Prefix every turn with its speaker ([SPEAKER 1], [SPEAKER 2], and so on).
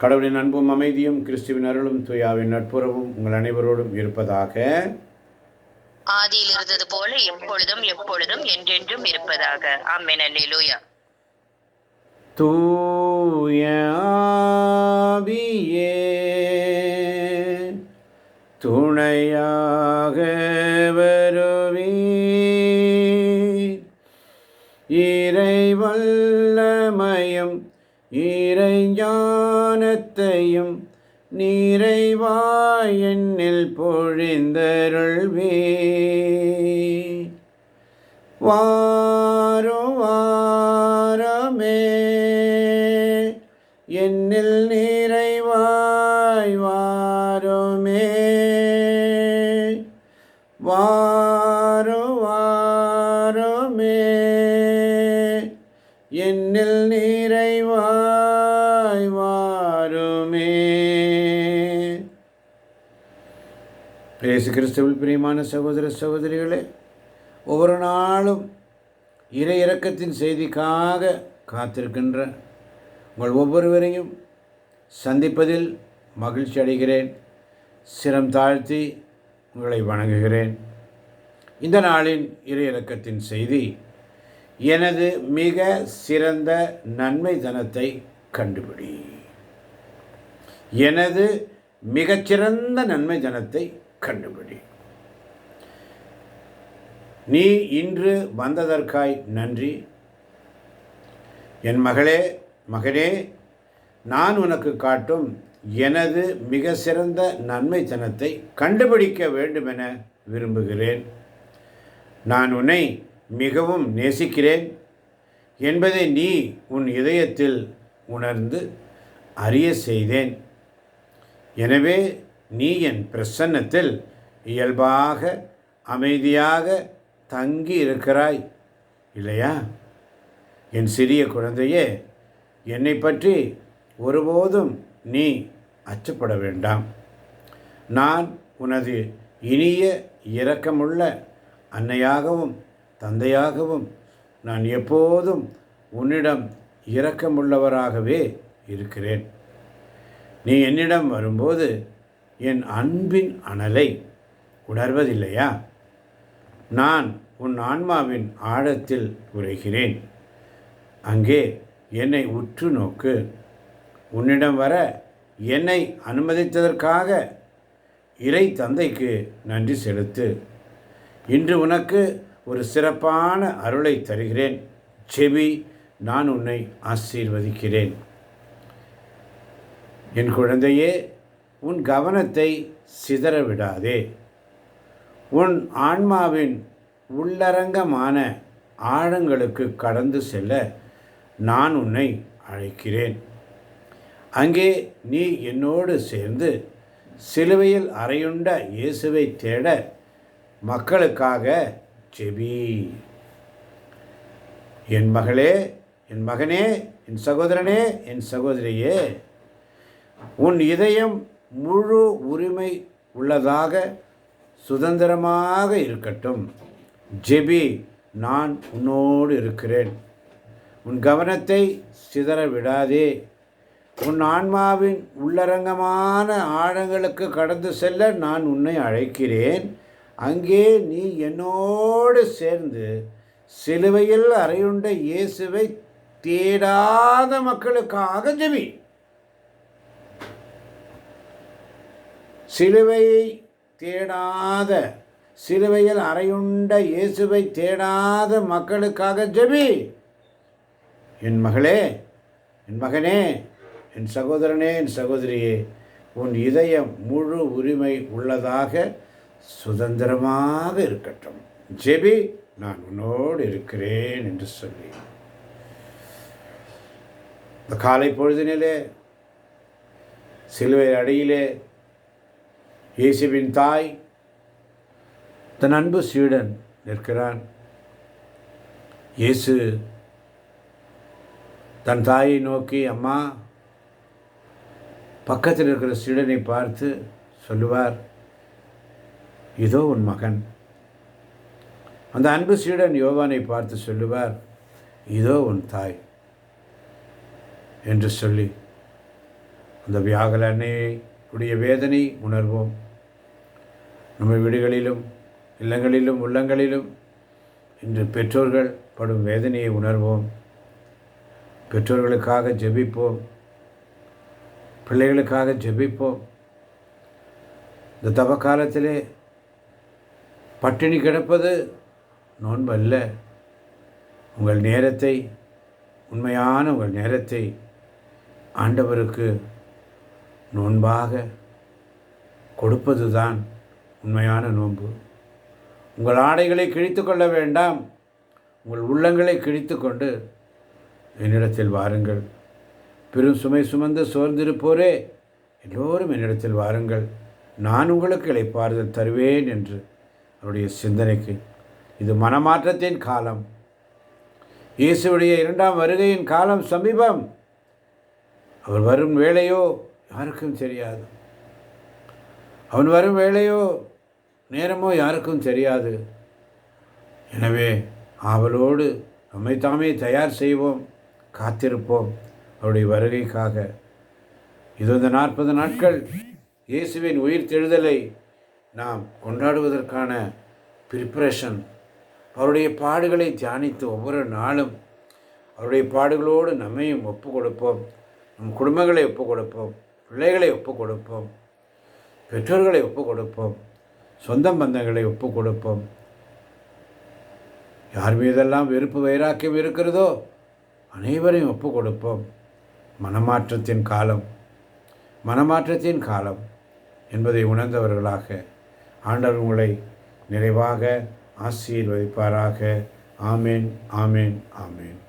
[SPEAKER 1] கடவுளின் அன்பும் அமைதியும் கிறிஸ்துவின் அருளும் தூயாவின் நட்புறவும் உங்கள் அனைவரோடும் இருப்பதாக.
[SPEAKER 2] ஆதியில் இருந்தது போல எப்பொழுதும் எப்பொழுதும் என்றென்றும் இருப்பதாக. ஆமென். அல்லேலூயா.
[SPEAKER 1] தூய ஆவியே துணையாக வருவீர், இறைவல்லமையும் இறைஞானத்தையும் நிறைவாய் என்னில் பொழிந்தருள்வீர். வாரும் வாரமே என்னில் நிறைவாய் வாருமே, வாரும் வாருமே என்னில் நிறைவாய் வாருமே. இயேசு கிறிஸ்துவில் பிரியமான சகோதர சகோதரிகளே, ஒவ்வொரு நாளும் இறை இரக்கத்தின் செய்திக்காக காத்திருக்கின்ற உங்கள் ஒவ்வொருவரையும் சந்திப்பதில் மகிழ்ச்சி அடைகிறேன். சிரம் தாழ்த்தி உங்களை வணங்குகிறேன். இந்த நாளின் இறை இரக்கத்தின் செய்தி, எனது மிக சிறந்த நன்மை தனத்தை கண்டுபிடி. எனது மிகச்சிறந்த நன்மை தனத்தை கண்டுபிடி. நீ இன்று வந்ததற்காய் நன்றி. என் மகளே, மகனே, நான் உனக்கு காட்டும் எனது மிக சிறந்த நன்மைத்தனத்தை கண்டுபிடிக்க வேண்டுமென விரும்புகிறேன். நான் உன்னை மிகவும் நேசிக்கிறேன் என்பதை நீ உன் இதயத்தில் உணர்ந்து அறிய செய்தேன். எனவே நீ என் பிரசன்னத்தில் இயல்பாக அமைதியாக தங்கி இருக்கிறாய் இல்லையா? என் சிறிய குழந்தையே, என்னை பற்றி ஒருபோதும் நீ அச்சப்பட வேண்டாம். நான் உனது இனிய இரக்கமுள்ள அன்னையாகவும் தந்தையாகவும் நான் எப்போதும் உன்னிடம் இரக்கமுள்ளவராகவே இருக்கிறேன். நீ என்னிடம் வரும்போது என் அன்பின் அனலை உணர்வதில்லையா? நான் உன் ஆன்மாவின் ஆழத்தில் உரைகிறேன். அங்கே என்னை உற்று நோக்கு. உன்னிடம் வர என்னை அனுமதித்ததற்காக இறை தந்தைக்கு நன்றி செலுத்து. இன்று உனக்கு ஒரு சிறப்பான அருளை தருகிறேன். செவி, நான் உன்னை ஆசீர்வதிக்கிறேன். என் குழந்தையே, உன் கவனத்தை சிதறவிடாதே. உன் ஆன்மாவின் உள்ளரங்கமான ஆழங்களுக்கு கடந்து செல்ல நான் உன்னை அழைக்கிறேன். அங்கே நீ என்னோடு சேர்ந்து சிலுவையில் அறையுண்ட இயேசுவை தேட மக்களுக்காக ஜெபி. என் மகளே, என் மகனே, என் சகோதரனே, என் சகோதரியே, உன் இதயம் முழு உரிமை உள்ளதாக சுதந்திரமாக இருக்கட்டும். ஜெபி, நான் உன்னோடு இருக்கிறேன். உன் கவனத்தை சிதற விடாதே. உன் ஆன்மாவின் உள்ளரங்கமான ஆழங்களுக்கு கடந்து செல்ல நான் உன்னை அழைக்கிறேன். அங்கே நீ என்னோடு சேர்ந்து சிலுவையில் அறையுண்ட இயேசுவை தேடாத மக்களுக்காக ஜெபி. சிலுவையை தேடாத, சிலுவையில் அறையுண்ட இயேசுவை தேடாத மக்களுக்காக ஜெபி. என் மகளே, என் மகனே, என் சகோதரனே, என் சகோதரியே, உன் இதயம் முழு உரிமை உள்ளதாக சுதந்திரமாக இருக்கட்டும். ஜெபி, நான் உன்னோடு இருக்கிறேன் என்று சொல்லி இந்த காலை பொழுதினிலே சிலுவை அடியிலே இயேசுவின் தாய் தன் அன்பு சீடன் நிற்கிறான். இயேசு தன் தாயை நோக்கி, அம்மா, பக்கத்தில் இருக்கிற சீடனை பார்த்து சொல்லுவார், இதோ உன் மகன். அந்த அன்பு சீடன் யோவானை பார்த்து சொல்லுவார், இதோ உன் தாய் என்று சொல்லி அந்த வியாகுல அன்னையுடைய வேதனை உணர்வோம். நம்ம வீடுகளிலும் இல்லங்களிலும் உள்ளங்களிலும் இன்று பெற்றோர்கள் படும் வேதனையை உணர்வோம். பெற்றோர்களுக்காக ஜெபிப்போம், பிள்ளைகளுக்காக ஜெபிப்போம். இந்த தவ காலத்திலே பட்டினி கிடப்பது நோன்பு அல்ல. உங்கள் நேரத்தை, உண்மையான உங்கள் நேரத்தை ஆண்டவருக்கு நோன்பாக கொடுப்பது தான் உண்மையான நோன்பு. உங்கள் ஆடைகளை கிழித்து கொள்ள வேண்டாம், உங்கள் உள்ளங்களை கிழித்து கொண்டு என்னிடத்தில் வாருங்கள். பெரும் சுமை சுமந்து சோர்ந்திருப்போரே எல்லோரும் என்னிடத்தில் வாருங்கள், நான் உங்களுக்கு இளைப்பாறுதல் தருவேன் என்று அவருடைய சிந்தனைக்கு. இது மனமாற்றத்தின் காலம். இயேசுவுடைய 2ஆம் வருகையின் காலம் சமீபம். அவர் வரும் வேளையோ யாருக்கும் தெரியாது. அவன் வரும் வேளையோ நேரமோ யாருக்கும் தெரியாது. எனவே ஆவலோடு நம்மை தாமே தயார் செய்வோம், காத்திருப்போம் அவருடைய வருகைக்காக. இது இந்த 40 நாட்கள் இயேசுவின் உயிர் தெழுதலை நாம் கொண்டாடுவதற்கான ப்ரிப்பரேஷன். அவருடைய பாடுகளை தியானித்து ஒவ்வொரு நாளும் அவருடைய பாடுகளோடு நம்மையும் ஒப்பு கொடுப்போம். நம் குடும்பங்களை ஒப்பு கொடுப்போம், பிள்ளைகளை ஒப்பு கொடுப்போம், பெற்றோர்களை ஒப்பு கொடுப்போம், சொந்த பந்தங்களை ஒப்பு கொடுப்போம். யார் மீதெல்லாம் வெறுப்பு வைராக்கியம் இருக்கிறதோ அனைவரையும் ஒப்பு கொடுப்போம். மனமாற்றத்தின் காலம், மனமாற்றத்தின் காலம் என்பதை உணர்ந்தவர்களாக ஆண்டவர் உங்களை நிறைவாக ஆசீர்வதிப்பாராக. ஆமேன், ஆமேன், ஆமேன்.